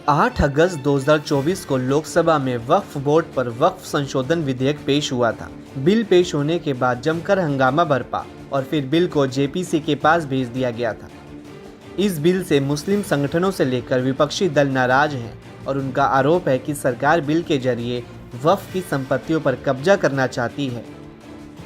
8 अगस्त 2024 को लोकसभा में वक्फ बोर्ड पर वक्फ संशोधन विधेयक पेश हुआ था। बिल पेश होने के बाद जमकर हंगामा बरपा और फिर बिल को जेपीसी के पास भेज दिया गया था। इस बिल से मुस्लिम संगठनों से लेकर विपक्षी दल नाराज हैं और उनका आरोप है कि सरकार बिल के जरिए वक्फ की संपत्तियों पर कब्जा करना चाहती है।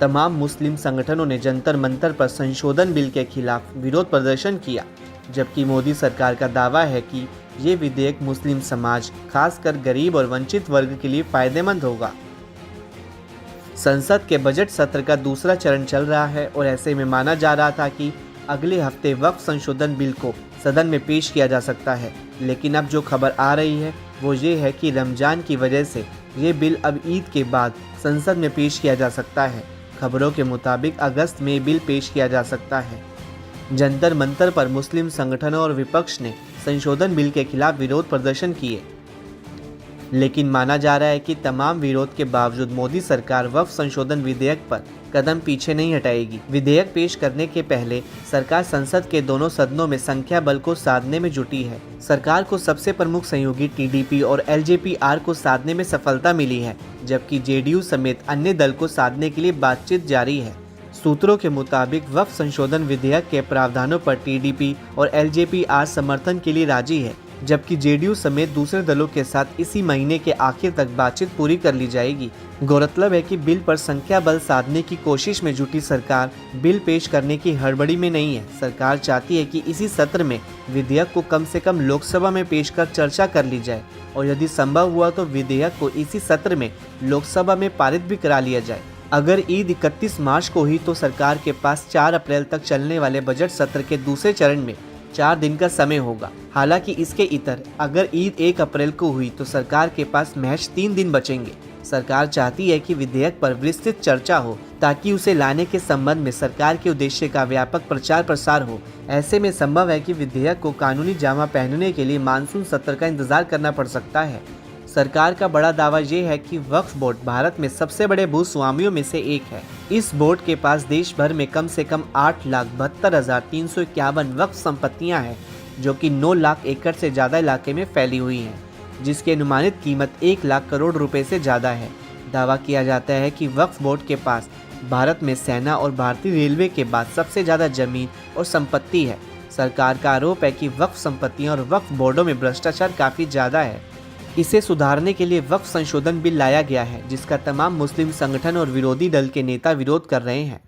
तमाम मुस्लिम संगठनों ने जंतर मंतर पर संशोधन बिल के खिलाफ विरोध प्रदर्शन किया, जबकि मोदी सरकार का दावा है कि ये विधेयक मुस्लिम समाज, खासकर गरीब और वंचित वर्ग के लिए फायदेमंद होगा। संसद के बजट सत्र का दूसरा चरण चल रहा है और ऐसे में माना जा रहा था कि अगले हफ्ते वक्फ संशोधन बिल को सदन में पेश किया जा सकता है, लेकिन अब जो खबर आ रही है वो ये है कि रमजान की वजह से ये बिल अब ईद के बाद संसद में पेश किया जा सकता है। खबरों के मुताबिक अगस्त में बिल पेश किया जा सकता है। जंतर मंतर पर मुस्लिम संगठनों और विपक्ष ने संशोधन बिल के खिलाफ विरोध प्रदर्शन किए, लेकिन माना जा रहा है कि तमाम विरोध के बावजूद मोदी सरकार वक्फ संशोधन विधेयक पर कदम पीछे नहीं हटाएगी। विधेयक पेश करने के पहले सरकार संसद के दोनों सदनों में संख्या बल को साधने में जुटी है। सरकार को सबसे प्रमुख सहयोगी टीडीपी और एलजेपी-आर को साधने में सफलता मिली है, जबकि जेडीयू समेत अन्य दल को साधने के लिए बातचीत जारी है। सूत्रों के मुताबिक वक्फ संशोधन विधेयक के प्रावधानों पर टीडीपी और एलजेपी-आर समर्थन के लिए राजी है, जबकि जेडीयू समेत दूसरे दलों के साथ इसी महीने के आखिर तक बातचीत पूरी कर ली जाएगी। गौरतलब है कि बिल पर संख्या बल साधने की कोशिश में जुटी सरकार बिल पेश करने की हड़बड़ी में नहीं है। सरकार चाहती है कि इसी सत्र में विधेयक को कम से कम लोकसभा में पेश कर चर्चा कर ली जाए और यदि संभव हुआ तो विधेयक को इसी सत्र में लोकसभा में पारित भी करा लिया जाए। अगर ईद 31 मार्च को हुई तो सरकार के पास 4 अप्रैल तक चलने वाले बजट सत्र के दूसरे चरण में 4 दिन का समय होगा। हालांकि इसके इतर अगर ईद 1 अप्रैल को हुई तो सरकार के पास महज 3 दिन बचेंगे। सरकार चाहती है कि विधेयक पर विस्तृत चर्चा हो ताकि उसे लाने के संबंध में सरकार के उद्देश्य का व्यापक प्रचार प्रसार हो। ऐसे में संभव है कि विधेयक को कानूनी जामा पहनने के लिए मानसून सत्र का इंतजार करना पड़ सकता है। सरकार का बड़ा दावा ये है कि वक्फ बोर्ड भारत में सबसे बड़े भूस्वामियों में से एक है। इस बोर्ड के पास देश भर में कम से कम 8,72,351 वक्फ संपत्तियां हैं, जो कि 9 लाख एकड़ से ज़्यादा इलाके में फैली हुई हैं, जिसकी अनुमानित कीमत 1 लाख करोड़ रुपए से ज़्यादा है। दावा किया जाता है कि वक्फ बोर्ड के पास भारत में सेना और भारतीय रेलवे के बाद सबसे ज़्यादा जमीन और संपत्ति है। सरकार का आरोप है कि वक्फ संपत्तियों और वक्फ बोर्डों में भ्रष्टाचार काफ़ी ज़्यादा है। इसे सुधारने के लिए वक्फ संशोधन बिल लाया गया है, जिसका तमाम मुस्लिम संगठन और विरोधी दल के नेता विरोध कर रहे हैं।